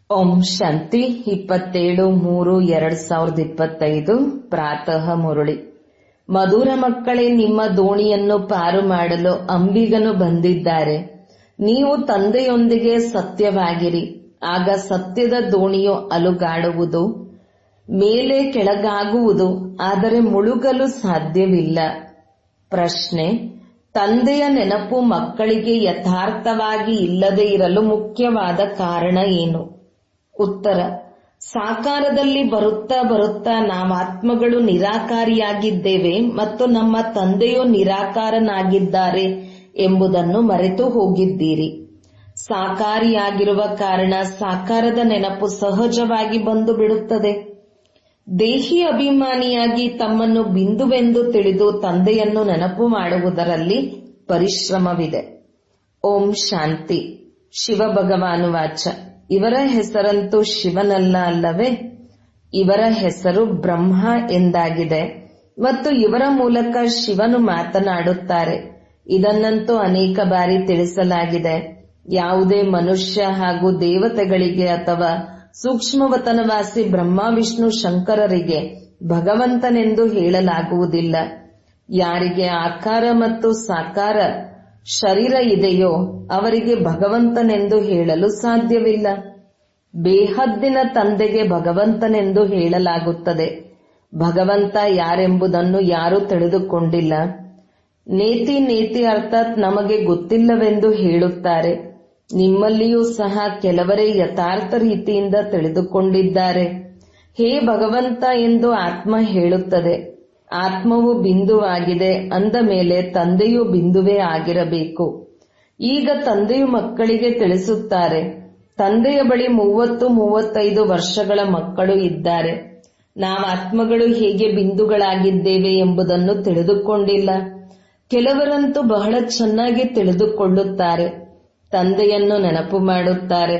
ಓಂ ಶಾಂತಿ 27/3/2025 ಪ್ರಾತಃ ಮುರಳಿ. ಮಧುರ ಮಕ್ಕಳೇ, ನಿಮ್ಮ ದೋಣಿಯನ್ನು ಪಾರು ಮಾಡಲು ಅಂಬಿಗನು ಬಂದಿದ್ದಾರೆ. ನೀವು ತಂದೆಯೊಂದಿಗೆ ಸತ್ಯವಾಗಿರಿ, ಆಗ ಸತ್ಯದ ದೋಣಿಯು ಅಲುಗಾಡುವುದು, ಮೇಲೆ ಕೆಳಗಾಗುವುದು, ಆದರೆ ಮುಳುಗಲು ಸಾಧ್ಯವಿಲ್ಲ. ಪ್ರಶ್ನೆ: ತಂದೆಯ ನೆನಪು ಮಕ್ಕಳಿಗೆ ಯಥಾರ್ಥವಾಗಿ ಇಲ್ಲದೆ ಇರಲು ಮುಖ್ಯವಾದ ಕಾರಣ ಏನು? ಉತ್ತರ: ಸಾಕಾರದಲ್ಲಿ ಬರುತ್ತಾ ಬರುತ್ತಾ ನಾವಾತ್ಮಗಳು ನಿರಾಕಾರಿಯಾಗಿದ್ದೇವೆ ಮತ್ತು ನಮ್ಮ ತಂದೆಯು ನಿರಾಕಾರನಾಗಿದ್ದಾರೆ ಎಂಬುದನ್ನು ಮರೆತು ಹೋಗಿದ್ದೀರಿ. ಸಾಕಾರಿಯಾಗಿರುವ ಕಾರಣ ಸಾಕಾರದ ನೆನಪು ಸಹಜವಾಗಿ ಬಂದು ಬಿಡುತ್ತದೆ. ದೇಹಿ ಅಭಿಮಾನಿಯಾಗಿ ತಮ್ಮನ್ನು ಬಿಂದುವೆಂದು ತಿಳಿದು ತಂದೆಯನ್ನು ನೆನಪು ಮಾಡುವುದರಲ್ಲಿ ಪರಿಶ್ರಮವಿದೆ. ಓಂ ಶಾಂತಿ. ಶಿವ ಭಗವಾನು ವಾಚ: ಇವರ ಹೆಸರಂತೂ ಶಿವನಲ್ಲ ಅಲ್ಲವೇ? ಇವರ ಹೆಸರು ಬ್ರಹ್ಮ ಎಂದಾಗಿದೆ ಮತ್ತು ಇವರ ಮೂಲಕ ಶಿವನು ಮಾತನಾಡುತ್ತಾರೆ. ಇದನ್ನಂತೂ ಅನೇಕ ಬಾರಿ ತಿಳಿಸಲಾಗಿದೆ. ಯಾವುದೇ ಮನುಷ್ಯ ಹಾಗೂ ದೇವತೆಗಳಿಗೆ ಅಥವಾ ಸೂಕ್ಷ್ಮವತನವಾಸಿ ಬ್ರಹ್ಮ ವಿಷ್ಣು ಶಂಕರರಿಗೆ ಭಗವಂತನೆಂದು ಹೇಳಲಾಗುವುದಿಲ್ಲ. ಯಾರಿಗೆ ಆಕಾರ ಮತ್ತು ಸಾಕಾರ ಶರೀರ ಇದೆಯೋ ಅವರಿಗೆ ಭಗವಂತನೆಂದು ಹೇಳಲು ಸಾಧ್ಯವಿಲ್ಲ. ಬೇಹದ್ದಿನ ತಂದೆಗೆ ಭಗವಂತನೆಂದು ಹೇಳಲಾಗುತ್ತದೆ. ಭಗವಂತ ಯಾರೆಂಬುದನ್ನು ಯಾರೂ ತಿಳಿದುಕೊಂಡಿಲ್ಲ. ನೇತಿ ನೇತಿ ಅರ್ಥಾತ್ ನಮಗೆ ಗೊತ್ತಿಲ್ಲವೆಂದು ಹೇಳುತ್ತಾರೆ. ನಿಮ್ಮಲ್ಲಿಯೂ ಸಹ ಕೆಲವರೇ ಯಥಾರ್ಥ ರೀತಿಯಿಂದ ತಿಳಿದುಕೊಂಡಿದ್ದಾರೆ. ಹೇ ಭಗವಂತ ಎಂದು ಆತ್ಮ ಹೇಳುತ್ತದೆ. ಆತ್ಮವು ಬಿಂದುವಾಗಿದೆ ಅಂದ ಮೇಲೆ ತಂದೆಯೂ ಬಿಂದುವೇ ಆಗಿರಬೇಕು. ಈಗ ತಂದೆಯು ಮಕ್ಕಳಿಗೆ ತಿಳಿಸುತ್ತಾರೆ. ತಂದೆಯ ಬಳಿ 30-35 ವರ್ಷಗಳ ಮಕ್ಕಳು ಇದ್ದಾರೆ. ನಾವಾತ್ಮಗಳು ಹೇಗೆ ಬಿಂದುಗಳಾಗಿದ್ದೇವೆ ಎಂಬುದನ್ನು ತಿಳಿದುಕೊಂಡಿಲ್ಲ. ಕೆಲವರಂತೂ ಬಹಳ ಚೆನ್ನಾಗಿ ತಿಳಿದುಕೊಳ್ಳುತ್ತಾರೆ. ತಂದೆಯನ್ನು ನೆನಪು ಮಾಡುತ್ತಾರೆ.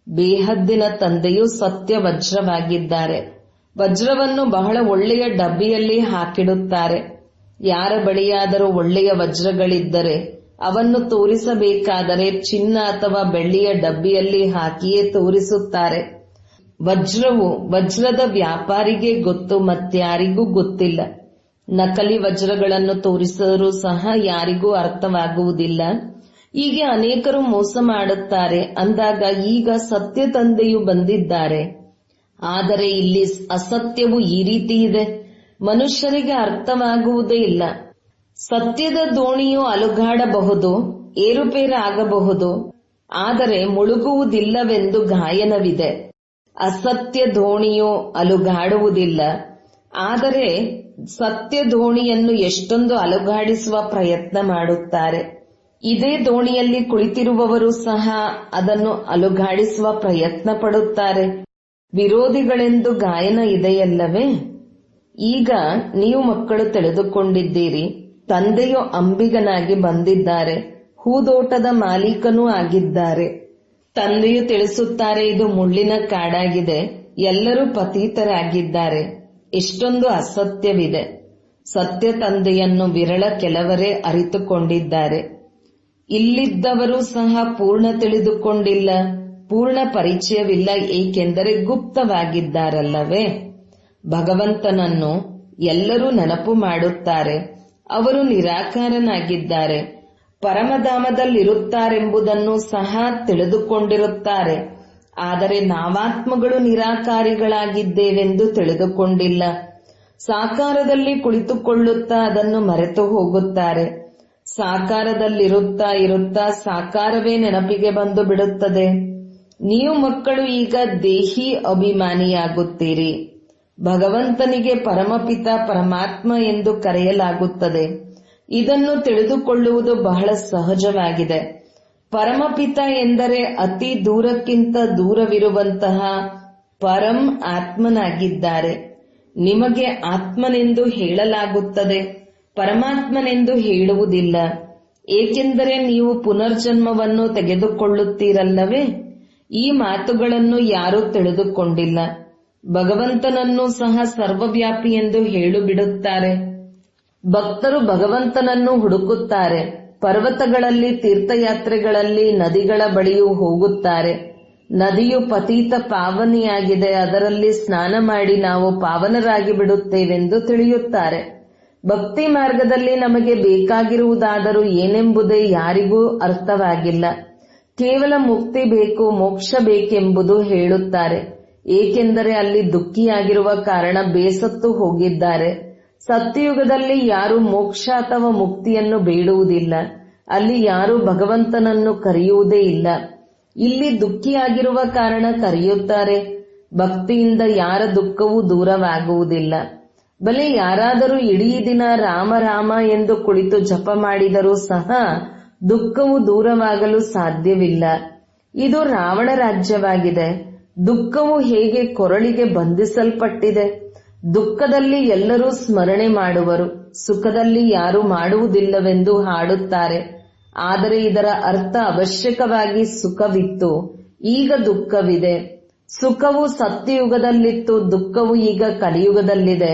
ಬೇಹದ್ದಿನ ತಂದೆಯು ಸತ್ಯ ವಜ್ರವಾಗಿದ್ದಾರೆ. ವಜ್ರವನ್ನು ಬಹಳ ಒಳ್ಳೆಯ ಡಬ್ಬಿಯಲ್ಲಿ ಹಾಕಿಡುತ್ತಾರೆ. ಯಾರ ಬಳಿಯಾದರೂ ಒಳ್ಳೆಯ ವಜ್ರಗಳಿದ್ದರೆ ಅವನ್ನು ತೋರಿಸಬೇಕಾದರೆ ಚಿನ್ನ ಅಥವಾ ಬೆಳ್ಳಿಯ ಡಬ್ಬಿಯಲ್ಲಿ ಹಾಕಿಯೇ ತೋರಿಸುತ್ತಾರೆ. ವಜ್ರವು ವಜ್ರದ ವ್ಯಾಪಾರಿಗೆ ಗೊತ್ತು, ಮತ್ಯಾರಿಗೂ ಗೊತ್ತಿಲ್ಲ. ನಕಲಿ ವಜ್ರಗಳನ್ನು ತೋರಿಸಿದರೂ ಸಹ ಯಾರಿಗೂ ಅರ್ಥವಾಗುವುದಿಲ್ಲ. ಹೀಗೆ ಅನೇಕರು ಮೋಸ ಮಾಡುತ್ತಾರೆ. ಅಂದಾಗ ಈಗ ಸತ್ಯ ತಂದೆಯು ಬಂದಿದ್ದಾರೆ. ಆದರೆ ಇಲ್ಲಿ ಅಸತ್ಯವು ಈ ರೀತಿ ಇದೆ. ಮನುಷ್ಯರಿಗೆ ಅರ್ಥವಾಗುವುದೇ ಇಲ್ಲ. ಸತ್ಯದ ದೋಣಿಯು ಅಲುಗಾಡಬಹುದು, ಏರುಪೇರಾಗಬಹುದು, ಆದರೆ ಮುಳುಗುವುದಿಲ್ಲವೆಂದು ಗಾಯನವಿದೆ. ಅಸತ್ಯ ದೋಣಿಯು ಅಲುಗಾಡುವುದಿಲ್ಲ, ಆದರೆ ಸತ್ಯ ದೋಣಿಯನ್ನು ಎಷ್ಟೊಂದು ಅಲುಗಾಡಿಸುವ ಪ್ರಯತ್ನ ಮಾಡುತ್ತಾರೆ. ಇದೇ ದೋಣಿಯಲ್ಲಿ ಕುಳಿತಿರುವವರು ಸಹ ಅದನ್ನು ಅಲುಗಾಡಿಸುವ ಪ್ರಯತ್ನ ಪಡುತ್ತಾರೆ. ವಿರೋಧಿಗಳೆಂದು ಗಾಯನ ಇದೆಯಲ್ಲವೇ? ಈಗ ನೀವು ಮಕ್ಕಳು ತಿಳಿದುಕೊಂಡಿದ್ದೀರಿ. ತಂದೆಯು ಅಂಬಿಗನಾಗಿ ಬಂದಿದ್ದಾರೆ, ಹೂದೋಟದ ಮಾಲೀಕನೂ ಆಗಿದ್ದಾರೆ. ತಂದೆಯು ತಿಳಿಸುತ್ತಾರೆ, ಇದು ಮುಳ್ಳಿನ ಕಾಡಾಗಿದೆ, ಎಲ್ಲರೂ ಪತೀತರಾಗಿದ್ದಾರೆ. ಎಷ್ಟೊಂದು ಅಸತ್ಯವಿದೆ. ಸತ್ಯ ತಂದೆಯನ್ನು ವಿರಳ ಕೆಲವರೇ ಅರಿತುಕೊಂಡಿದ್ದಾರೆ. ಇಲ್ಲಿದ್ದವರು ಸಹ ಪೂರ್ಣ ತಿಳಿದುಕೊಂಡಿಲ್ಲ, ಪೂರ್ಣ ಪರಿಚಯವಿಲ್ಲ, ಏಕೆಂದರೆ ಗುಪ್ತವಾಗಿದ್ದಾರಲ್ಲವೇ? ಭಗವಂತನನ್ನು ಎಲ್ಲರೂ ನೆನಪು ಮಾಡುತ್ತಾರೆ. ಅವರು ನಿರಾಕಾರನಾಗಿದ್ದಾರೆ, ಪರಮಧಾಮದಲ್ಲಿರುತ್ತಾರೆಂಬುದನ್ನು ಸಹ ತಿಳಿದುಕೊಂಡಿರುತ್ತಾರೆ. ಆದರೆ ನಾವಾತ್ಮಗಳು ನಿರಾಕಾರಿಗಳಾಗಿದ್ದೇವೆಂದು ತಿಳಿದುಕೊಂಡಿಲ್ಲ. ಸಾಕಾರದಲ್ಲಿ ಕುಳಿತುಕೊಳ್ಳುತ್ತಾ ಅದನ್ನು ಮರೆತು ಹೋಗುತ್ತಾರೆ. ಸಾಕಾರದಲ್ಲಿರುತ್ತಾ ಇರುತ್ತಾ ಸಾಕಾರವೇ ನೆನಪಿಗೆ ಬಂದು ಬಿಡುತ್ತದೆ. ನೀವು ಮಕ್ಕಳು ಈಗ ದೇಹಿ ಅಭಿಮಾನಿಯಾಗುತ್ತೀರಿ. ಭಗವಂತನಿಗೆ ಪರಮಪಿತ ಪರಮಾತ್ಮ ಎಂದು ಕರೆಯಲಾಗುತ್ತದೆ. ಇದನ್ನು ತಿಳಿದುಕೊಳ್ಳುವುದು ಬಹಳ ಸಹಜವಾಗಿದೆ. ಪರಮಪಿತ ಎಂದರೆ ಅತಿ ದೂರಕ್ಕಿಂತ ದೂರವಿರುವಂತಹ ಪರಂ ಆತ್ಮನಾಗಿದ್ದಾರೆ. ನಿಮಗೆ ಆತ್ಮನೆಂದು ಹೇಳಲಾಗುತ್ತದೆ, ಪರಮಾತ್ಮನೆಂದು ಹೇಳುವುದಿಲ್ಲ. ಏಕೆಂದರೆ ನೀವು ಪುನರ್ಜನ್ಮವನ್ನು ತೆಗೆದುಕೊಳ್ಳುತ್ತೀರಲ್ಲವೇ? ಈ ಮಾತುಗಳನ್ನು ಯಾರೂ ತಿಳಿದುಕೊಂಡಿಲ್ಲ. ಭಗವಂತನನ್ನು ಸಹ ಸರ್ವವ್ಯಾಪಿ ಎಂದು ಹೇಳಿಬಿಡುತ್ತಾರೆ. ಭಕ್ತರು ಭಗವಂತನನ್ನು ಹುಡುಕುತ್ತಾರೆ. ಪರ್ವತಗಳಲ್ಲಿ, ತೀರ್ಥಯಾತ್ರೆಗಳಲ್ಲಿ, ನದಿಗಳ ಬಳಿಯೂ ಹೋಗುತ್ತಾರೆ. ನದಿಯು ಪತೀತ ಪಾವನಿಯಾಗಿದೆ, ಅದರಲ್ಲಿ ಸ್ನಾನ ಮಾಡಿ ನಾವು ಪಾವನರಾಗಿ ಬಿಡುತ್ತೇವೆಂದು ತಿಳಿಯುತ್ತಾರೆ. ಭಕ್ತಿ ಮಾರ್ಗದಲ್ಲಿ ನಮಗೆ ಬೇಕಾಗಿರುವುದಾದರೂ ಏನೆಂಬುದೇ ಯಾರಿಗೂ ಅರ್ಥವಾಗಿಲ್ಲ. ಕೇವಲ ಮುಕ್ತಿ ಬೇಕು, ಮೋಕ್ಷ ಬೇಕೆಂಬುದು ಹೇಳುತ್ತಾರೆ. ಏಕೆಂದರೆ ಅಲ್ಲಿ ದುಃಖಿಯಾಗಿರುವ ಕಾರಣ ಬೇಸತ್ತು ಹೋಗಿದ್ದಾರೆ. ಸತ್ಯಯುಗದಲ್ಲಿ ಯಾರು ಮೋಕ್ಷ ಅಥವಾ ಮುಕ್ತಿಯನ್ನು ಬೇಡುವುದಿಲ್ಲ. ಅಲ್ಲಿ ಯಾರು ಭಗವಂತನನ್ನು ಕರೆಯುವುದೇ ಇಲ್ಲ. ಇಲ್ಲಿ ದುಃಖಿಯಾಗಿರುವ ಕಾರಣ ಕರೆಯುತ್ತಾರೆ. ಭಕ್ತಿಯಿಂದ ಯಾರ ದುಃಖವೂ ದೂರವಾಗುವುದಿಲ್ಲ. ಬಲೆ ಯಾರಾದರೂ ಇಡೀ ದಿನ ರಾಮ ರಾಮ ಎಂದು ಕುಳಿತು ಜಪ ಮಾಡಿದರೂ ಸಹ ದುಃಖವು ದೂರವಾಗಲು ಸಾಧ್ಯವಿಲ್ಲ. ಇದು ರಾವಣ ರಾಜ್ಯವಾಗಿದೆ. ದುಃಖವು ಹೇಗೆ ಕೊರಳಿಗೆ ಬಂಧಿಸಲ್ಪಟ್ಟಿದೆ. ದುಃಖದಲ್ಲಿ ಎಲ್ಲರೂ ಸ್ಮರಣೆ ಮಾಡುವರು, ಸುಖದಲ್ಲಿ ಯಾರೂ ಮಾಡುವುದಿಲ್ಲವೆಂದು ಹಾಡುತ್ತಾರೆ. ಆದರೆ ಇದರ ಅರ್ಥ ಅವಶ್ಯಕವಾಗಿ ಸುಖವಿತ್ತು, ಈಗ ದುಃಖವಿದೆ. ಸುಖವು ಸತ್ಯಯುಗದಲ್ಲಿತ್ತು, ದುಃಖವು ಈಗ ಕಲಿಯುಗದಲ್ಲಿದೆ.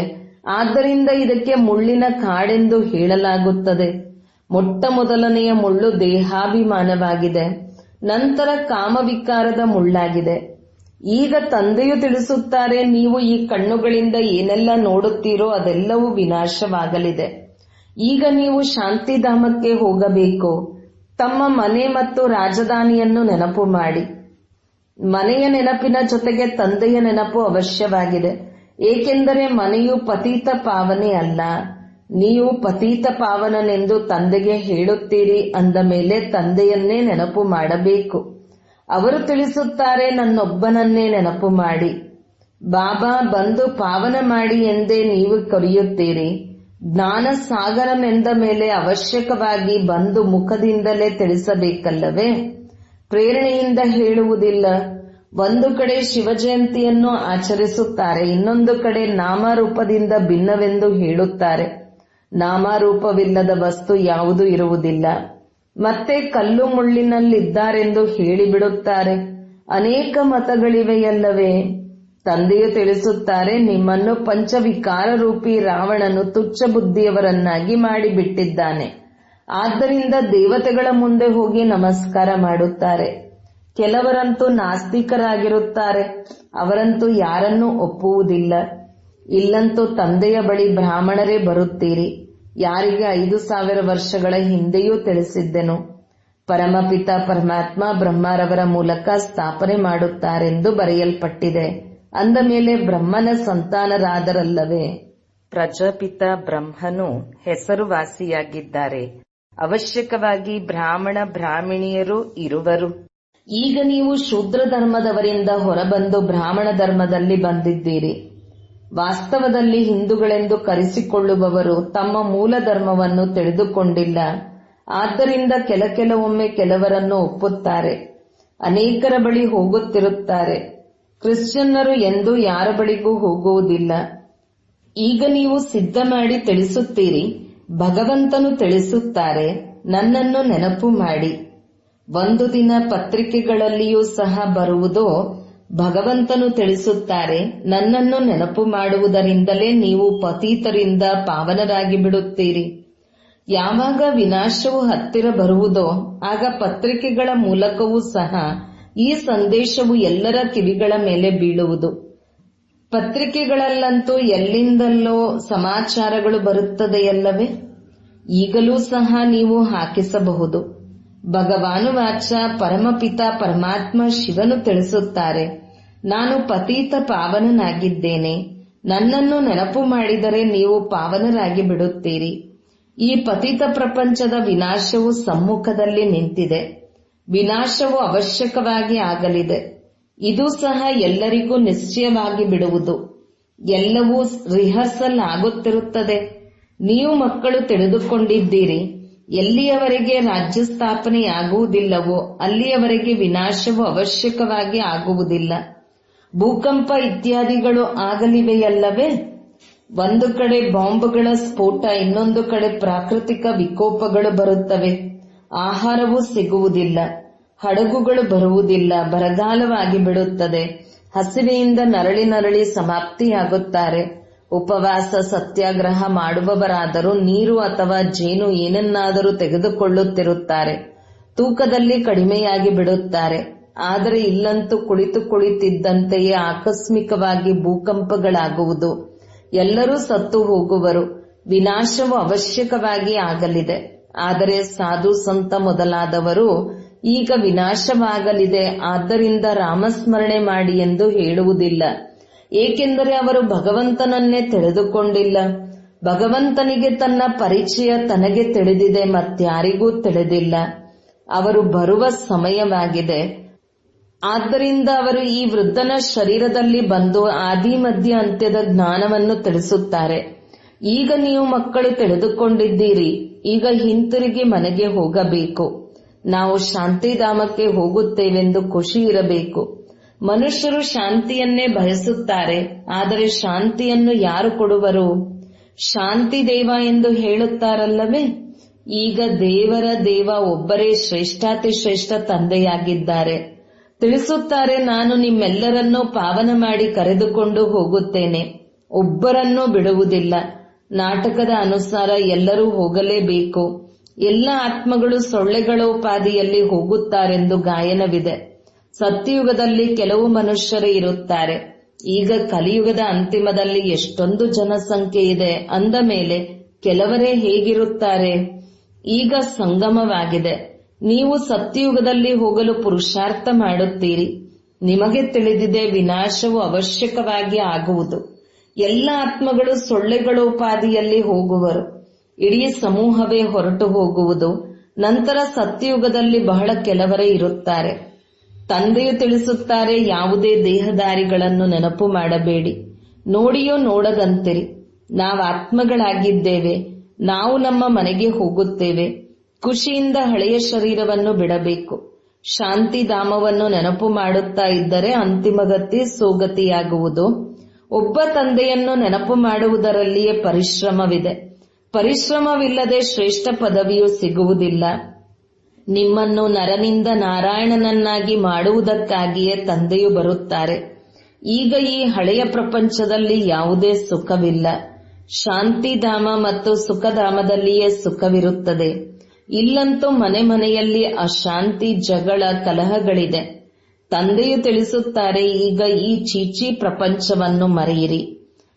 ಆದ್ದರಿಂದ ಇದಕ್ಕೆ ಮುಳ್ಳಿನ ಕಾಡೆಂದು ಹೇಳಲಾಗುತ್ತದೆ. ಮೊಟ್ಟ ಮೊದಲನೆಯ ಮುಳ್ಳು ದೇಹಾಭಿಮಾನವಾಗಿದೆ, ನಂತರ ಕಾಮವಿಕಾರದ ಮುಳ್ಳಾಗಿದೆ. ಈಗ ತಂದೆಯು ತಿಳಿಸುತ್ತಾರೆ, ನೀವು ಈ ಕಣ್ಣುಗಳಿಂದ ಏನೆಲ್ಲ ನೋಡುತ್ತೀರೋ ಅದೆಲ್ಲವೂ ವಿನಾಶವಾಗಲಿದೆ. ಈಗ ನೀವು ಶಾಂತಿಧಾಮಕ್ಕೆ ಹೋಗಬೇಕು. ತಮ್ಮ ಮನೆ ಮತ್ತು ರಾಜಧಾನಿಯನ್ನು ನೆನಪು ಮಾಡಿ. ಮನೆಯ ನೆನಪಿನ ಜೊತೆಗೆ ತಂದೆಯ ನೆನಪು ಅವಶ್ಯವಾಗಿದೆ. ಏಕೆಂದರೆ ಮನೆಯು ಪತೀತ ಪಾವನೆ ಅಲ್ಲ. ನೀವು ಪತೀತ ಪಾವನನೆಂದು ತಂದೆಗೆ ಹೇಳುತ್ತೀರಿ ಅಂದ ಮೇಲೆ ತಂದೆಯನ್ನೇ ನೆನಪು ಮಾಡಬೇಕು. ಅವರು ತಿಳಿಸುತ್ತಾರೆ, ನನ್ನೊಬ್ಬನನ್ನೇ ನೆನಪು ಮಾಡಿ. ಬಾಬಾ ಬಂದು ಪಾವನ ಮಾಡಿ ಎಂದೇ ನೀವು ಕರೆಯುತ್ತೀರಿ. ಜ್ಞಾನ ಸಾಗರನೆಂದ ಮೇಲೆ ಅವಶ್ಯಕವಾಗಿ ಬಂದು ಮುಖದಿಂದಲೇ ತಿಳಿಸಬೇಕಲ್ಲವೇ? ಪ್ರೇರಣೆಯಿಂದ ಹೇಳುವುದಿಲ್ಲ. ಒಂದು ಕಡೆ ಶಿವಜಯಂತಿಯನ್ನು ಆಚರಿಸುತ್ತಾರೆ, ಇನ್ನೊಂದು ಕಡೆ ನಾಮರೂಪದಿಂದ ಭಿನ್ನವೆಂದು ಹೇಳುತ್ತಾರೆ. ನಾಮರೂಪವಿಲ್ಲದ ವಸ್ತು ಯಾವುದೂ ಇರುವುದಿಲ್ಲ. ಮತ್ತೆ ಕಲ್ಲು ಮುಳ್ಳಿನಲ್ಲಿದ್ದಾರೆಂದು ಹೇಳಿಬಿಡುತ್ತಾರೆ. ಅನೇಕ ಮತಗಳಿವೆಯಲ್ಲವೇ? ತಂದೆಯು ತಿಳಿಸುತ್ತಾರೆ, ನಿಮ್ಮನ್ನು ಪಂಚವಿಕಾರ ರೂಪಿ ರಾವಣನು ತುಚ್ಛ ಬುದ್ಧಿಯವರನ್ನಾಗಿ ಮಾಡಿಬಿಟ್ಟಿದ್ದಾನೆ. ಆದ್ದರಿಂದ ದೇವತೆಗಳ ಮುಂದೆ ಹೋಗಿ ನಮಸ್ಕಾರ ಮಾಡುತ್ತಾರೆ. ಕೆಲವರಂತೂ ನಾಸ್ತಿಕರಾಗಿರುತ್ತಾರೆ, ಅವರಂತೂ ಯಾರನ್ನೂ ಒಪ್ಪುವುದಿಲ್ಲ. ಇಲ್ಲಂತೂ ತಂದೆಯ ಬಳಿ ಬ್ರಾಹ್ಮಣರೇ ಬರುತ್ತೀರಿ. ಯಾರಿಗೆ 5000 ವರ್ಷಗಳ ಹಿಂದೆಯೂ ತಿಳಿಸಿದ್ದೆನು. ಪರಮಪಿತ ಪರಮಾತ್ಮ ಬ್ರಹ್ಮರವರ ಮೂಲಕ ಸ್ಥಾಪನೆ ಮಾಡುತ್ತಾರೆಂದು ಬರೆಯಲ್ಪಟ್ಟಿದೆ. ಅಂದ ಮೇಲೆ ಬ್ರಹ್ಮನ ಸಂತಾನರಾದರಲ್ಲವೇ? ಪ್ರಜಾಪಿತ ಬ್ರಹ್ಮನು ಹೆಸರುವಾಸಿಯಾಗಿದ್ದಾರೆ. ಅವಶ್ಯಕವಾಗಿ ಬ್ರಾಹ್ಮಣ ಬ್ರಾಹ್ಮಣಿಯರು ಇರುವರು. ಈಗ ನೀವು ಶೂದ್ರ ಧರ್ಮದವರಿಂದ ಹೊರಬಂದು ಬ್ರಾಹ್ಮಣ ಧರ್ಮದಲ್ಲಿ ಬಂದಿದ್ದೀರಿ. ವಾಸ್ತವದಲ್ಲಿ ಹಿಂದೂಗಳೆಂದು ಕರೆಸಿಕೊಳ್ಳುವವರು ತಮ್ಮ ಮೂಲ ಧರ್ಮವನ್ನು ತಿಳಿದುಕೊಂಡಿಲ್ಲ. ಆದ್ದರಿಂದ ಕೆಲವೊಮ್ಮೆ ಕೆಲವರನ್ನು ಒಪ್ಪುತ್ತಾರೆ, ಅನೇಕರ ಬಳಿ ಹೋಗುತ್ತಿರುತ್ತಾರೆ. ಕ್ರಿಶ್ಚಿಯನ್ನರು ಎಂದೂ ಯಾರ ಬಳಿಗೂ ಹೋಗುವುದಿಲ್ಲ. ಈಗ ನೀವು ಸಿದ್ಧ ಮಾಡಿ ತಿಳಿಸುತ್ತೀರಿ. ಭಗವಂತನು ತಿಳಿಸುತ್ತಾರೆ, ನನ್ನನ್ನು ನೆನಪು ಮಾಡಿ. ಒಂದು ದಿನ ಪತ್ರಿಕೆಗಳಲ್ಲಿಯೂ ಸಹ ಬರುವುದು, ಭಗವಂತನು ತಿಳಿಸುತ್ತಾರೆ, ನನ್ನನ್ನು ನೆನಪು ಮಾಡುವುದರಿಂದಲೇ ನೀವು ಪತೀತರಿಂದ ಪಾವನರಾಗಿ ಬಿಡುತ್ತೀರಿ. ಯಾವಾಗ ವಿನಾಶವು ಹತ್ತಿರ ಬರುವುದೋ ಆಗ ಪತ್ರಿಕೆಗಳ ಮೂಲಕವೂ ಸಹ ಈ ಸಂದೇಶವು ಎಲ್ಲರ ಕಿವಿಗಳ ಮೇಲೆ ಬೀಳುವುದು. ಪತ್ರಿಕೆಗಳಲ್ಲಂತೂ ಎಲ್ಲಿಂದಲೋ ಸಮಾಚಾರಗಳು ಬರುತ್ತದೆಯಲ್ಲವೇ? ಈಗಲೂ ಸಹ ನೀವು ಹಾಕಿಸಬಹುದು. ಭಗವಾನುವಾಚ ಪರಮಪಿತ ಪರಮಾತ್ಮ ಶಿವನು ತಿಳಿಸುತ್ತಾರೆ, ನಾನು ಪತೀತ ಪಾವನನಾಗಿದ್ದೇನೆ. ನನ್ನನ್ನು ನೆನಪು ಮಾಡಿದರೆ ನೀವು ಪಾವನರಾಗಿ ಬಿಡುತ್ತೀರಿ. ಈ ಪತಿತ ಪ್ರಪಂಚದ ವಿನಾಶವು ಸಮ್ಮುಖದಲ್ಲಿ ನಿಂತಿದೆ. ವಿನಾಶವು ಅವಶ್ಯಕವಾಗಿ ಆಗಲಿದೆ. ಇದು ಸಹ ಎಲ್ಲರಿಗೂ ನಿಶ್ಚಯವಾಗಿ ಬಿಡುವುದು. ಎಲ್ಲವೂ ರಿಹರ್ಸಲ್ ಆಗುತ್ತಿರುತ್ತದೆ. ನೀವು ಮಕ್ಕಳು ತಿಳಿದುಕೊಂಡಿದ್ದೀರಿ, ಎಲ್ಲಿಯವರೆಗೆ ರಾಜ್ಯ ಸ್ಥಾಪನೆಯಾಗುವುದಿಲ್ಲವೋ ಅಲ್ಲಿಯವರೆಗೆ ವಿನಾಶವು ಅವಶ್ಯಕವಾಗಿ ಆಗುವುದಿಲ್ಲ. ಭೂಕಂಪ ಇತ್ಯಾದಿಗಳು ಆಗಲಿವೆಯಲ್ಲವೇ? ಒಂದು ಕಡೆ ಬಾಂಬ್ಗಳ ಸ್ಫೋಟ, ಇನ್ನೊಂದು ಕಡೆ ಪ್ರಾಕೃತಿಕ ವಿಕೋಪಗಳು ಬರುತ್ತವೆ. ಆಹಾರವೂ ಸಿಗುವುದಿಲ್ಲ, ಹಡಗುಗಳು ಬರುವುದಿಲ್ಲ, ಬರಗಾಲವಾಗಿ ಬಿಡುತ್ತದೆ. ಹಸಿವೆಯಿಂದ ನರಳಿ ಸಮಾಪ್ತಿಯಾಗುತ್ತಾರೆ. ಉಪವಾಸ ಸತ್ಯಾಗ್ರಹ ಮಾಡುವವರಾದರೂ ನೀರು ಅಥವಾ ಜೇನು ಏನನ್ನಾದರೂ ತೆಗೆದುಕೊಳ್ಳುತ್ತಿರುತ್ತಾರೆ. ತೂಕದಲ್ಲಿ ಕಡಿಮೆಯಾಗಿ ಬಿಡುತ್ತಾರೆ. ಆದರೆ ಇಲ್ಲಂತೂ ಕುಳಿತಿದ್ದಂತೆಯೇ ಆಕಸ್ಮಿಕವಾಗಿ ಭೂಕಂಪಗಳಾಗುವುದು. ಎಲ್ಲರೂ ಸತ್ತು ಹೋಗುವರು. ವಿನಾಶವು ಅವಶ್ಯಕವಾಗಿ ಆಗಲಿದೆ. ಆದರೆ ಸಾಧು ಸಂತ ಮೊದಲಾದವರು ಈಗ ವಿನಾಶವಾಗಲಿದೆ, ಆದ್ದರಿಂದ ರಾಮಸ್ಮರಣೆ ಮಾಡಿ ಎಂದು ಹೇಳುವುದಿಲ್ಲ. ಏಕೆಂದರೆ ಅವರು ಭಗವಂತನನ್ನೇ ತಿಳಿದುಕೊಂಡಿಲ್ಲ. ಭಗವಂತನಿಗೆ ತನ್ನ ಪರಿಚಯ ತನಗೆ ತಿಳಿದಿದೆ, ಮತ್ಯಾರಿಗೂ ತಿಳಿದಿಲ್ಲ. ಅವರು ಬರುವ ಸಮಯವಾಗಿದೆ. ಆದ್ದರಿಂದ ಅವರು ಈ ವೃದ್ಧನ ಶರೀರದಲ್ಲಿ ಬಂದು ಆದಿ ಮಧ್ಯ ಅಂತ್ಯದ ಜ್ಞಾನವನ್ನು ತಿಳಿಸುತ್ತಾರೆ. ಈಗ ನೀವು ಮಕ್ಕಳು ತಿಳಿದುಕೊಂಡಿದ್ದೀರಿ, ಈಗ ಹಿಂತಿರುಗಿ ಮನೆಗೆ ಹೋಗಬೇಕು. ನಾವು ಶಾಂತಿಧಾಮಕ್ಕೆ ಹೋಗುತ್ತೇವೆಂದು ಖುಷಿ ಇರಬೇಕು. ಮನುಷ್ಯರು ಶಾಂತಿಯನ್ನೇ ಬಯಸುತ್ತಾರೆ, ಆದರೆ ಶಾಂತಿಯನ್ನು ಯಾರು ಕೊಡುವರು? ಶಾಂತಿ ದೇವ ಎಂದು ಹೇಳುತ್ತಾರಲ್ಲವೇ? ಈಗ ದೇವರ ದೇವ ಒಬ್ಬರೇ ಶ್ರೇಷ್ಠಾತಿ ಶ್ರೇಷ್ಠ ತಂದೆಯಾಗಿದ್ದಾರೆ. ತಿಳಿಸುತ್ತಾರೆ, ನಾನು ನಿಮ್ಮೆಲ್ಲರನ್ನೂ ಪಾವನ ಮಾಡಿ ಕರೆದುಕೊಂಡು ಹೋಗುತ್ತೇನೆ, ಒಬ್ಬರನ್ನೂ ಬಿಡುವುದಿಲ್ಲ. ನಾಟಕದ ಅನುಸಾರ ಎಲ್ಲರೂ ಹೋಗಲೇಬೇಕು. ಎಲ್ಲ ಆತ್ಮಗಳು ಸೊಳ್ಳೆಗಳೋಪಾದಿಯಲ್ಲಿ ಹೋಗುತ್ತಾರೆಂದು ಗಾಯನವಿದೆ. ಸತ್ಯಯುಗದಲ್ಲಿ ಕೆಲವು ಮನುಷ್ಯರೇ ಇರುತ್ತಾರೆ. ಈಗ ಕಲಿಯುಗದ ಅಂತಿಮದಲ್ಲಿ ಎಷ್ಟೊಂದು ಜನಸಂಖ್ಯೆ ಇದೆ ಅಂದ ಮೇಲೆ ಕೆಲವರೇ ಹೇಗಿರುತ್ತಾರೆ? ಈಗ ಸಂಗಮವಾಗಿದೆ. ನೀವು ಸತ್ಯಯುಗದಲ್ಲಿ ಹೋಗಲು ಪುರುಷಾರ್ಥ ಮಾಡುತ್ತೀರಿ. ನಿಮಗೆ ತಿಳಿದಿದೆ ವಿನಾಶವು ಅವಶ್ಯಕವಾಗಿ ಆಗುವುದು. ಎಲ್ಲ ಆತ್ಮಗಳು ಸೊಳ್ಳೆಗಳೋಪಾದಿಯಲ್ಲಿ ಹೋಗುವರು. ಇಡೀ ಸಮೂಹವೇ ಹೊರಟು ಹೋಗುವುದು. ನಂತರ ಸತ್ಯಯುಗದಲ್ಲಿ ಬಹಳ ಕೆಲವರೇ ಇರುತ್ತಾರೆ. ತಂದೆಯು ತಿಳಿಸುತ್ತಾರೆ, ಯಾವುದೇ ದೇಹದಾರಿಗಳನ್ನು ನೆನಪು ಮಾಡಬೇಡಿ, ನೋಡಿಯೋ ನೋಡದಂತಿರಿ. ನಾವು ಆತ್ಮಗಳಾಗಿದ್ದೇವೆ. ನಾವು ನಮ್ಮ ಮನೆಗೆ ಹೋಗುತ್ತೇವೆ. ಖುಷಿಯಿಂದ ಹಳೆಯ ಶರೀರವನ್ನು ಬಿಡಬೇಕು. ಶಾಂತಿಧಾಮವನ್ನು ನೆನಪು ಮಾಡುತ್ತಾ ಇದ್ದರೆ ಅಂತಿಮ ಗತಿ ಸೋಗತಿಯಾಗುವುದು. ಒಬ್ಬ ತಂದೆಯನ್ನು ನೆನಪು ಮಾಡುವುದರಲ್ಲಿಯೇ ಪರಿಶ್ರಮವಿದೆ. ಪರಿಶ್ರಮವಿಲ್ಲದೆ ಶ್ರೇಷ್ಠ ಪದವಿಯು ಸಿಗುವುದಿಲ್ಲ. ನಿಮ್ಮನ್ನು ನರನಿಂದ ನಾರಾಯಣನನ್ನಾಗಿ ಮಾಡುವುದಕ್ಕಾಗಿಯೇ ತಂದೆಯು ಬರುತ್ತಾರೆ. ಈಗ ಈ ಹಳೆಯ ಪ್ರಪಂಚದಲ್ಲಿ ಯಾವುದೇ ಸುಖವಿಲ್ಲ. ಶಾಂತಿಧಾಮ ಮತ್ತು ಸುಖಧಾಮದಲ್ಲಿಯೇ ಸುಖವಿರುತ್ತದೆ. ಇಲ್ಲಂತೂ ಮನೆ ಮನೆಯಲ್ಲಿ ಅಶಾಂತಿ, ಜಗಳ, ಕಲಹಗಳಿದೆ. ತಂದೆಯು ತಿಳಿಸುತ್ತಾರೆ, ಈಗ ಈ ಚೀಚಿ ಪ್ರಪಂಚವನ್ನು ಮರೆಯಿರಿ.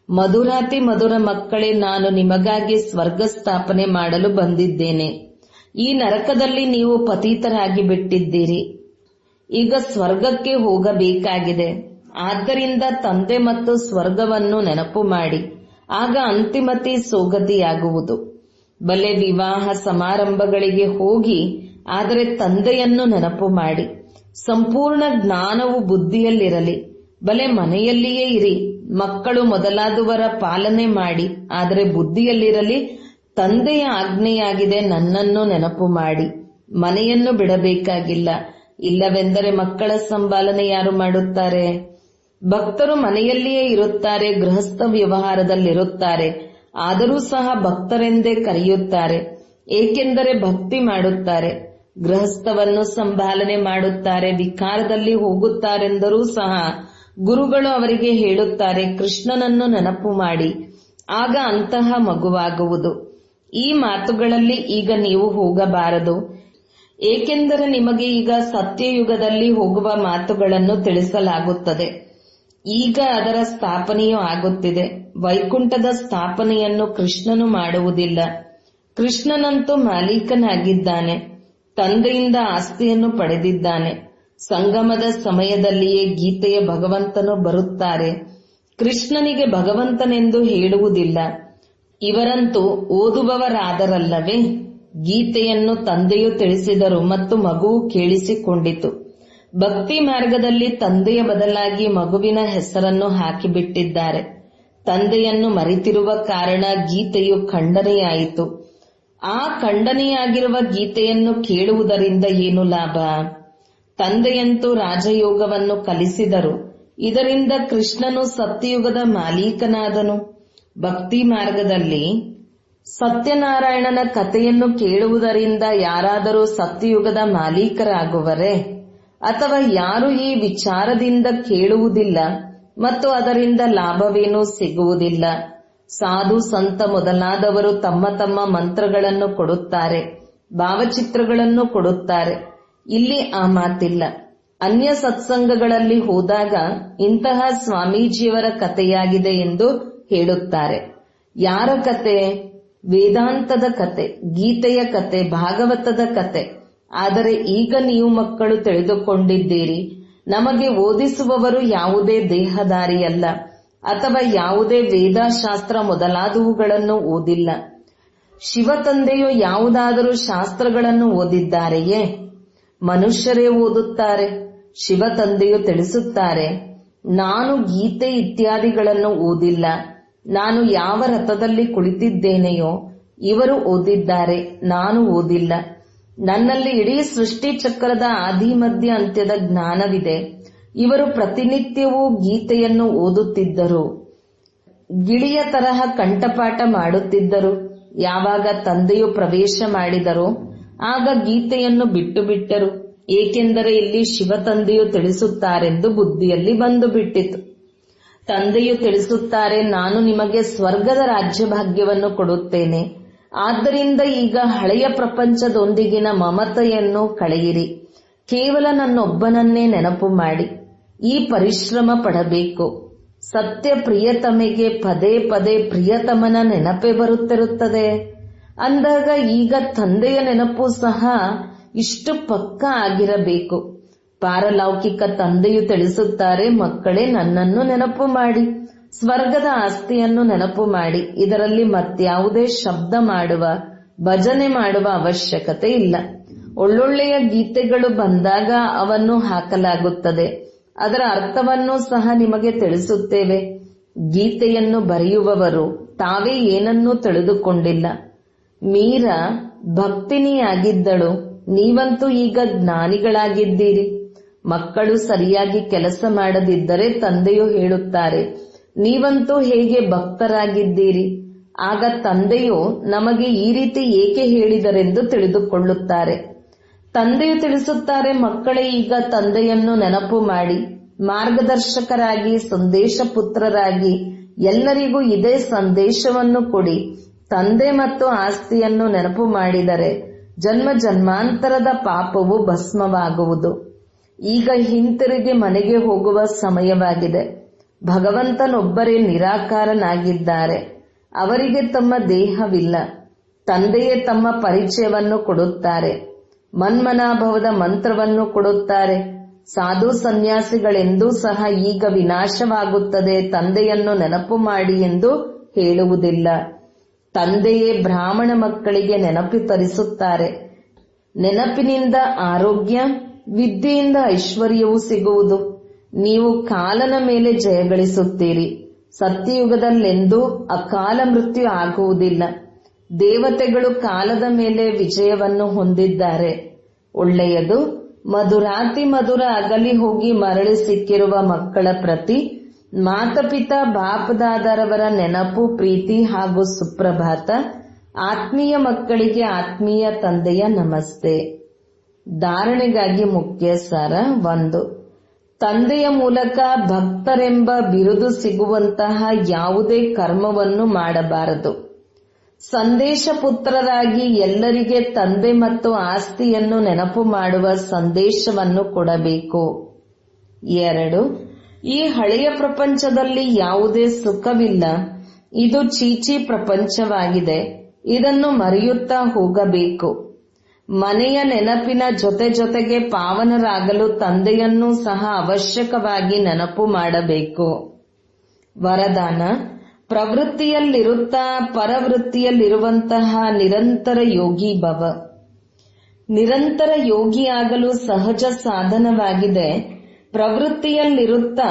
ಮಧುರಾತಿ ಮಧುರ ಮಕ್ಕಳೇ, ನಾನು ನಿಮಗಾಗಿ ಸ್ವರ್ಗ ಸ್ಥಾಪನೆ ಮಾಡಲು ಬಂದಿದ್ದೇನೆ. ಈ ನರಕದಲ್ಲಿ ನೀವು ಪತೀತರಾಗಿ ಬಿಟ್ಟಿದ್ದೀರಿ. ಈಗ ಸ್ವರ್ಗಕ್ಕೆ ಹೋಗಬೇಕಾಗಿದೆ. ಆದ್ದರಿಂದ ತಂದೆ ಮತ್ತು ಸ್ವರ್ಗವನ್ನು ನೆನಪು ಮಾಡಿ. ಆಗ ಅಂತಿಮತಿ ಸೋಗತಿಯಾಗುವುದು. ಬಲೆ ವಿವಾಹ ಸಮಾರಂಭಗಳಿಗೆ ಹೋಗಿ, ಆದರೆ ತಂದೆಯನ್ನು ನೆನಪು ಮಾಡಿ. ಸಂಪೂರ್ಣ ಜ್ಞಾನವು ಬುದ್ಧಿಯಲ್ಲಿರಲಿ. ಬಲೆ ಮನೆಯಲ್ಲಿಯೇ ಇರಿ. ಮಕ್ಕಳು ಮೊದಲಾದವರ ಪಾಲನೆ ಮಾಡಿ, ಆದರೆ ಬುದ್ಧಿಯಲ್ಲಿರಲಿ ತಂದೆಯ ಆಜ್ಞೆಯಾಗಿದೆ, ನನ್ನನ್ನು ನೆನಪು ಮಾಡಿ. ಮನೆಯನ್ನು ಬಿಡಬೇಕಾಗಿಲ್ಲ. ಇಲ್ಲವೆಂದರೆ ಮಕ್ಕಳ ಸಂಪಾಲನೆ ಯಾರು ಮಾಡುತ್ತಾರೆ? ಭಕ್ತರು ಮನೆಯಲ್ಲಿಯೇ ಇರುತ್ತಾರೆ, ಗೃಹಸ್ಥ ವ್ಯವಹಾರದಲ್ಲಿರುತ್ತಾರೆ. ಆದರೂ ಸಹ ಭಕ್ತರೆಂದೇ ಕರೆಯುತ್ತಾರೆ, ಏಕೆಂದರೆ ಭಕ್ತಿ ಮಾಡುತ್ತಾರೆ. ಗೃಹಸ್ಥವನ್ನು ಸಂಪಾಲನೆ ಮಾಡುತ್ತಾರೆ, ವಿಕಾರದಲ್ಲಿ ಹೋಗುತ್ತಾರೆಂದರೂ ಸಹ ಗುರುಗಳು ಅವರಿಗೆ ಹೇಳುತ್ತಾರೆ, ಕೃಷ್ಣನನ್ನು ನೆನಪು ಮಾಡಿ. ಆಗ ಅಂತಹ ಮಗುವಾಗುವುದು. ಈ ಮಾತುಗಳಲ್ಲಿ ಈಗ ನೀವು ಹೋಗಬಾರದು, ಏಕೆಂದರೆ ನಿಮಗೆ ಈಗ ಸತ್ಯಯುಗದಲ್ಲಿ ಹೋಗುವ ಮಾತುಗಳನ್ನು ತಿಳಿಸಲಾಗುತ್ತದೆ. ಈಗ ಅದರ ಸ್ಥಾಪನೆಯೂ ಆಗುತ್ತಿದೆ. ವೈಕುಂಠದ ಸ್ಥಾಪನೆಯನ್ನು ಕೃಷ್ಣನು ಮಾಡುವುದಿಲ್ಲ. ಕೃಷ್ಣನಂತೂ ಮಾಲೀಕನಾಗಿದ್ದಾನೆ. ತಂದೆಯಿಂದ ಆಸ್ತಿಯನ್ನು ಪಡೆದಿದ್ದಾನೆ. ಸಂಗಮದ ಸಮಯದಲ್ಲಿಯೇ ಗೀತೆಯ ಭಗವಂತನು ಬರುತ್ತಾರೆ. ಕೃಷ್ಣನಿಗೆ ಭಗವಂತನೆಂದು ಹೇಳುವುದಿಲ್ಲ. ಇವರಂತೂ ಓದುವವರಾದರಲ್ಲವೇ? ಗೀತೆಯನ್ನು ತಂದೆಯು ತಿಳಿಸಿದರು ಮತ್ತು ಮಗುವು ಕೇಳಿಸಿಕೊಂಡಿತು. ಭಕ್ತಿ ಮಾರ್ಗದಲ್ಲಿ ತಂದೆಯ ಬದಲಾಗಿ ಮಗುವಿನ ಹೆಸರನ್ನು ಹಾಕಿಬಿಟ್ಟಿದ್ದಾರೆ. ತಂದೆಯನ್ನು ಮರೆತಿರುವ ಕಾರಣ ಗೀತೆಯು ಖಂಡನೆಯಾಯಿತು. ಆ ಖಂಡನೆಯಾಗಿರುವ ಗೀತೆಯನ್ನು ಕೇಳುವುದರಿಂದ ಏನು ಲಾಭ? ತಂದೆಯಂತೂ ರಾಜಯೋಗವನ್ನು ಕಲಿಸಿದರು. ಇದರಿಂದ ಕೃಷ್ಣನು ಸತ್ಯಯುಗದ ಮಾಲೀಕನಾದನು. ಭಕ್ತಿ ಮಾರ್ಗದಲ್ಲಿ ಸತ್ಯನಾರಾಯಣನ ಕಥೆಯನ್ನು ಕೇಳುವುದರಿಂದ ಯಾರಾದರೂ ಸತ್ಯಯುಗದ ಮಾಲೀಕರಾಗುವರೇ? ಅಥವಾ ಯಾರು ಈ ವಿಚಾರದಿಂದ ಕೇಳುವುದಿಲ್ಲ ಮತ್ತು ಅದರಿಂದ ಲಾಭವೇನೂ ಸಿಗುವುದಿಲ್ಲ? ಸಾಧು ಸಂತ ಮೊದಲಾದವರು ತಮ್ಮ ತಮ್ಮ ಮಂತ್ರಗಳನ್ನು ಕೊಡುತ್ತಾರೆ, ಭಾವಚಿತ್ರಗಳನ್ನು ಕೊಡುತ್ತಾರೆ. ಇಲ್ಲಿ ಆ ಮಾತಿಲ್ಲ. ಅನ್ಯ ಸತ್ಸಂಗಗಳಲ್ಲಿ ಹೋದಾಗ ಇಂತಹ ಸ್ವಾಮೀಜಿಯವರ ಕಥೆಯಾಗಿದೆ ಎಂದು ಹೇಳುತ್ತಾರೆ. ಯಾರ ಕತೆ? ವೇದಾಂತದ ಕತೆ, ಗೀತೆಯ ಕತೆ, ಭಾಗವತದ ಕತೆ. ಆದರೆ ಈಗ ನೀವು ಮಕ್ಕಳು ತಿಳಿದುಕೊಂಡಿದ್ದೀರಿ, ನಮಗೆ ಓದಿಸುವವರು ಯಾವುದೇ ದೇಹಧಾರಿಯಲ್ಲ ಅಥವಾ ಯಾವುದೇ ವೇದಶಾಸ್ತ್ರ ಮೊದಲಾದವುಗಳನ್ನು ಓದಿಲ್ಲ. ಶಿವ ತಂದೆಯು ಯಾವುದಾದರೂ ಶಾಸ್ತ್ರಗಳನ್ನು ಓದಿದ್ದಾರೆಯೇ? ಮನುಷ್ಯರೇ ಓದುತ್ತಾರೆ. ಶಿವ ತಂದೆಯು ತಿಳಿಸುತ್ತಾರೆ, ನಾನು ಗೀತೆ ಇತ್ಯಾದಿಗಳನ್ನು ಓದಿಲ್ಲ. ನಾನು ಯಾವ ರಥದಲ್ಲಿ ಕುಳಿತಿದ್ದೇನೆಯೋ ಇವರು ಓದಿದ್ದಾರೆ, ನಾನು ಓದಿಲ್ಲ. ನನ್ನಲ್ಲಿ ಇಡೀ ಸೃಷ್ಟಿ ಚಕ್ರದ ಆದಿ ಮಧ್ಯ ಅಂತ್ಯದ ಜ್ಞಾನವಿದೆ. ಇವರು ಪ್ರತಿನಿತ್ಯವೂ ಗೀತೆಯನ್ನು ಓದುತ್ತಿದ್ದರು, ಗಿಳಿಯ ತರಹ ಕಂಠಪಾಠ ಮಾಡುತ್ತಿದ್ದರು. ಯಾವಾಗ ತಂದೆಯು ಪ್ರವೇಶ ಮಾಡಿದರೋ ಆಗ ಗೀತೆಯನ್ನು ಬಿಟ್ಟು ಬಿಟ್ಟರು. ಏಕೆಂದರೆ ಇಲ್ಲಿ ಶಿವ ತಂದೆಯು ತಿಳಿಸುತ್ತಾರೆಂದು ಬುದ್ಧಿಯಲ್ಲಿ ಬಂದು ಬಿಟ್ಟಿತು. ತಂದೆಯು ತಿಳಿಸುತ್ತಾರೆ, ನಾನು ನಿಮಗೆ ಸ್ವರ್ಗದ ರಾಜ್ಯಭಾಗ್ಯವನ್ನು ಕೊಡುತ್ತೇನೆ. ಆದ್ದರಿಂದ ಈಗ ಹಳೆಯ ಪ್ರಪಂಚದೊಂದಿಗಿನ ಮಮತೆಯನ್ನು ಕಳೆಯಿರಿ. ಕೇವಲ ನನ್ನೊಬ್ಬನನ್ನೇ ನೆನಪು ಮಾಡಿ. ಈ ಪರಿಶ್ರಮ ಪಡಬೇಕು. ಸತ್ಯ ಪ್ರಿಯತಮೆಗೆ ಪದೇ ಪದೇ ಪ್ರಿಯತಮನ ನೆನಪೇ ಬರುತ್ತಿರುತ್ತದೆ. ಅಂದಾಗ ಈಗ ತಂದೆಯ ನೆನಪು ಸಹ ಇಷ್ಟು ಪಕ್ಕಾ ಆಗಿರಬೇಕು. ಪಾರಲೌಕಿಕ ತಂದೆಯು ತಿಳಿಸುತ್ತಾರೆ, ಮಕ್ಕಳೇ ನನ್ನನ್ನು ನೆನಪು ಮಾಡಿ, ಸ್ವರ್ಗದ ಆಸ್ತಿಯನ್ನು ನೆನಪು ಮಾಡಿ. ಇದರಲ್ಲಿ ಮತ್ಯಾವುದೇ ಶಬ್ದ ಮಾಡುವ, ಭಜನೆ ಮಾಡುವ ಅವಶ್ಯಕತೆ ಇಲ್ಲ. ಒಳ್ಳೊಳ್ಳೆಯ ಗೀತೆಗಳು ಬಂದಾಗ ಅವನ್ನು ಹಾಕಲಾಗುತ್ತದೆ. ಅದರ ಅರ್ಥವನ್ನು ಸಹ ನಿಮಗೆ ತಿಳಿಸುತ್ತೇವೆ. ಗೀತೆಯನ್ನು ಬರೆಯುವವರು ತಾವೇ ಏನನ್ನೂ ತಿಳಿದುಕೊಂಡಿಲ್ಲ. ಮೀರಾ ಭಕ್ತಿನಿಯಾಗಿದ್ದಳು, ನೀವಂತೂ ಈಗ ಜ್ಞಾನಿಗಳಾಗಿದ್ದೀರಿ. ಮಕ್ಕಳು ಸರಿಯಾಗಿ ಕೆಲಸ ಮಾಡದಿದ್ದರೆ ತಂದೆಯು ಹೇಳುತ್ತಾರೆ, ನೀವಂತೂ ಹೇಗೆ ಭಕ್ತರಾಗಿದ್ದೀರಿ. ಆಗ ತಂದೆಯು ನಮಗೆ ಈ ರೀತಿ ಏಕೆ ಹೇಳಿದರೆಂದು ತಿಳಿದುಕೊಳ್ಳುತ್ತಾರೆ. ತಂದೆಯು ತಿಳಿಸುತ್ತಾರೆ, ಮಕ್ಕಳೇ ಈಗ ತಂದೆಯನ್ನು ನೆನಪು ಮಾಡಿ, ಮಾರ್ಗದರ್ಶಕರಾಗಿ, ಸಂದೇಶ ಪುತ್ರರಾಗಿ ಎಲ್ಲರಿಗೂ ಇದೇ ಸಂದೇಶವನ್ನು ಕೊಡಿ. ತಂದೆ ಮತ್ತು ಆಸ್ತಿಯನ್ನು ನೆನಪು ಮಾಡಿದರೆ ಜನ್ಮ ಜನ್ಮಾಂತರದ ಪಾಪವು ಭಸ್ಮವಾಗುವುದು. ಈಗ ಹಿಂತಿರುಗಿ ಮನೆಗೆ ಹೋಗುವ ಸಮಯವಾಗಿದೆ. ಭಗವಂತನೊಬ್ಬರೇ ನಿರಾಕಾರನಾಗಿದ್ದಾರೆ. ಅವರಿಗೆ ತಮ್ಮ ದೇಹವಿಲ್ಲ. ತಂದೆಯೇ ತಮ್ಮ ಪರಿಚಯವನ್ನು ಕೊಡುತ್ತಾರೆ. ಮನ್ಮನಾಭವದ ಮಂತ್ರವನ್ನು ಕೊಡುತ್ತಾರೆ. ಸಾಧು ಸನ್ಯಾಸಿಗಳೆಂದೂ ಸಹ ಈಗ ವಿನಾಶವಾಗುತ್ತದೆ, ತಂದೆಯನ್ನು ನೆನಪು ಮಾಡಿ ಎಂದು ಹೇಳುವುದಿಲ್ಲ. ತಂದೆಯೇ ಬ್ರಾಹ್ಮಣ ಮಕ್ಕಳಿಗೆ ನೆನಪು ತರಿಸುತ್ತಾರೆ. ನೆನಪಿನಿಂದ ಆರೋಗ್ಯ, ವಿದ್ಯೆಯಿಂದ ಐಶ್ವರ್ಯವು ಸಿಗುವುದು. ನೀವು ಕಾಲನ ಮೇಲೆ ಜಯಗಳಿಸುತ್ತೀರಿ. ಸತ್ಯಯುಗದಲ್ಲೆಂದೂ ಅಕಾಲ ಮೃತ್ಯು ಆಗುವುದಿಲ್ಲ. ದೇವತೆಗಳು ಕಾಲದ ಮೇಲೆ ವಿಜಯವನ್ನು ಹೊಂದಿದ್ದಾರೆ. ಒಳ್ಳೆಯದು. ಮಧುರಾತಿ ಮಧುರ ಅಗಲಿ ಹೋಗಿ ಮರಳಿ ಸಿಕ್ಕಿರುವ ಮಕ್ಕಳ ಪ್ರತಿ ಮಾತಪಿತಾ ಬಾಪದಾದರವರ ನೆನಪು, ಪ್ರೀತಿ ಹಾಗೂ ಸುಪ್ರಭಾತ. ಆತ್ಮೀಯ ಮಕ್ಕಳಿಗೆ ಆತ್ಮೀಯ ತಂದೆಯ ನಮಸ್ತೆ. ಧಾರಣೆಗಾಗಿ ಮುಖ್ಯ ಸಾರ 1. ತಂದೆಯ ಮೂಲಕ ಭಕ್ತರೆಂಬ ಬಿರುದು ಸಿಗುವಂತಹ ಯಾವುದೇ ಕರ್ಮವನ್ನು ಮಾಡಬಾರದು. ಸಂದೇಶ ಪುತ್ರರಾಗಿ ಎಲ್ಲರಿಗೆ ತಂದೆ ಮತ್ತು ಆಸ್ತಿಯನ್ನು ನೆನಪು ಮಾಡುವ ಸಂದೇಶವನ್ನು ಕೊಡಬೇಕು. 2. ಈ ಹಳೆಯ ಪ್ರಪಂಚದಲ್ಲಿ ಯಾವುದೇ ಸುಖವಿಲ್ಲ. ಇದು ಚೀಚಿ ಪ್ರಪಂಚವಾಗಿದೆ. ಇದನ್ನು ಮರೆಯುತ್ತಾ ಹೋಗಬೇಕು. ಮನೆಯ ನೆನಪಿನ ಜೊತೆ ಜೊತೆಗೆ ಪಾವನರಾಗಲು ತಂದೆಯನ್ನೂ ಸಹ ಅವಶ್ಯಕವಾಗಿ ನೆನಪು ಮಾಡಬೇಕು. ವರದಾನ: ಪ್ರವೃತ್ತಿಯಲ್ಲಿರುತ್ತಾ ಪರವೃತ್ತಿಯಲ್ಲಿರುವಂತಹ ನಿರಂತರ ಯೋಗಿ ಭವ. ನಿರಂತರ ಯೋಗಿಯಾಗಲು ಸಹಜ ಸಾಧನವಾಗಿದೆ ಪ್ರವೃತ್ತಿಯಲ್ಲಿರುತ್ತಾ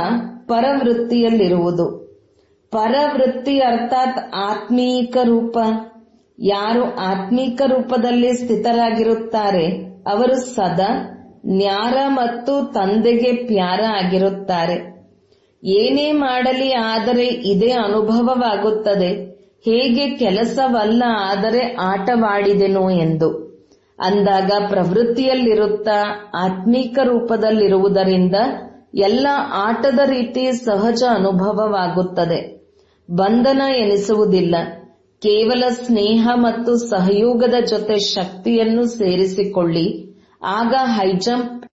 ಪರವೃತ್ತಿಯಲ್ಲಿರುವುದು. ಪರವೃತ್ತಿ ಅರ್ಥಾತ್ ಆತ್ಮೀಕ ರೂಪ. ಯಾರು ಆತ್ಮೀಕ ರೂಪದಲ್ಲಿ ಸ್ಥಿತರಾಗಿರುತ್ತಾರೆ ಅವರು ಸದಾ ನ್ಯಾರ ಮತ್ತು ತಂದೆಗೆ ಪ್ಯಾರ ಆಗಿರುತ್ತಾರೆ. ಏನೇ ಮಾಡಲಿ ಆದರೆ ಇದೇ ಅನುಭವವಾಗುತ್ತದೆ, ಹೇಗೆ ಕೆಲಸವಲ್ಲ ಆದರೆ ಆಟವಾಡಿದೆನೋ ಎಂದು. ಅಂದಾಗ ಪ್ರವೃತ್ತಿಯಲ್ಲಿರುತ್ತಾ ಆತ್ಮೀಕ ರೂಪದಲ್ಲಿರುವುದರಿಂದ ಎಲ್ಲ ಆಟದ ರೀತಿ ಸಹಜ ಅನುಭವವಾಗುತ್ತದೆ. ಬಂಧನ ಎನಿಸುವುದಿಲ್ಲ. ಕೇವಲ ಸ್ನೇಹ ಮತ್ತು ಸಹಯೋಗದ ಜೊತೆ ಶಕ್ತಿಯನ್ನು ಸೇರಿಸಿಕೊಳ್ಳಿ. ಆಗ ಹೈಜಂಪ್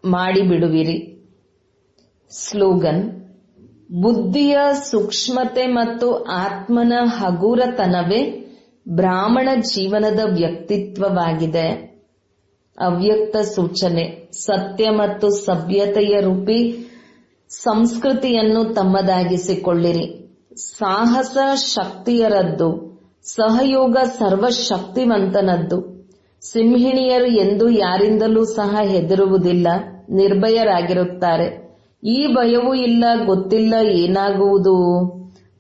ಮಾಡಿಬಿಡುವಿರಿ. ಸ್ಲೋಗನ್: ಬುದ್ಧಿಯ ಸೂಕ್ಷ್ಮತೆ ಮತ್ತು ಆತ್ಮನ ಹಗುರತನವೇ ಬ್ರಾಹ್ಮಣ ಜೀವನದ ವ್ಯಕ್ತಿತ್ವವಾಗಿದೆ. ಅವ್ಯಕ್ತ ಸೂಚನೆ: ಸತ್ಯ ಮತ್ತು ಸಭ್ಯತೆಯ ರೂಪಿ ಸಂಸ್ಕೃತಿಯನ್ನು ತಮ್ಮದಾಗಿಸಿಕೊಳ್ಳಿರಿ. ಸಾಹಸ ಶಕ್ತಿಯರದ್ದು, ಸಹಯೋಗ ಸರ್ವಶಕ್ತಿವಂತನದ್ದು. ಸಿಂಹಿಣಿಯರು ಎಂದು ಯಾರಿಂದಲೂ ಸಹ ಹೆದರುವುದಿಲ್ಲ, ನಿರ್ಭಯರಾಗಿರುತ್ತಾರೆ. ಈ ಭಯವೂ ಇಲ್ಲ, ಗೊತ್ತಿಲ್ಲ ಏನಾಗುವುದು.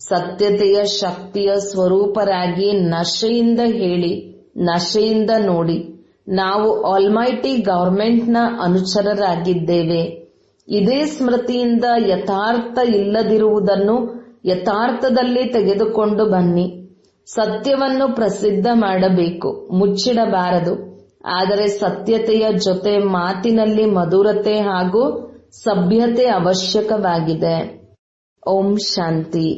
ಸತ್ಯತೆಯ ಶಕ್ತಿಯ ಸ್ವರೂಪರಾಗಿ ನಶೆಯಿಂದ ಹೇಳಿ, ನಶೆಯಿಂದ ನೋಡಿ. ನಾವು ಆಲ್ಮೈಟಿ ಗವರ್ಮೆಂಟ್ನ ಅನುಚರರಾಗಿದ್ದೇವೆ. ಇದೇ ಸ್ಮೃತಿಯಿಂದ ಯಥಾರ್ಥ ಇಲ್ಲದಿರುವುದನ್ನು ಯಥಾರ್ಥದಲ್ಲಿ ತೆಗೆದುಕೊಂಡು ಬನ್ನಿ. ಸತ್ಯವನ್ನು ಪ್ರಸಿದ್ಧ ಮಾಡಬೇಕು, ಮುಚ್ಚಿಡಬಾರದು. ಆದರೆ ಸತ್ಯತೆಯ ಜೊತೆ ಮಾತಿನಲ್ಲಿ ಮಧುರತೆ ಹಾಗೂ ಸಭ್ಯತೆ ಅವಶ್ಯಕವಾಗಿದೆ. ಓಂ ಶಾಂತಿ.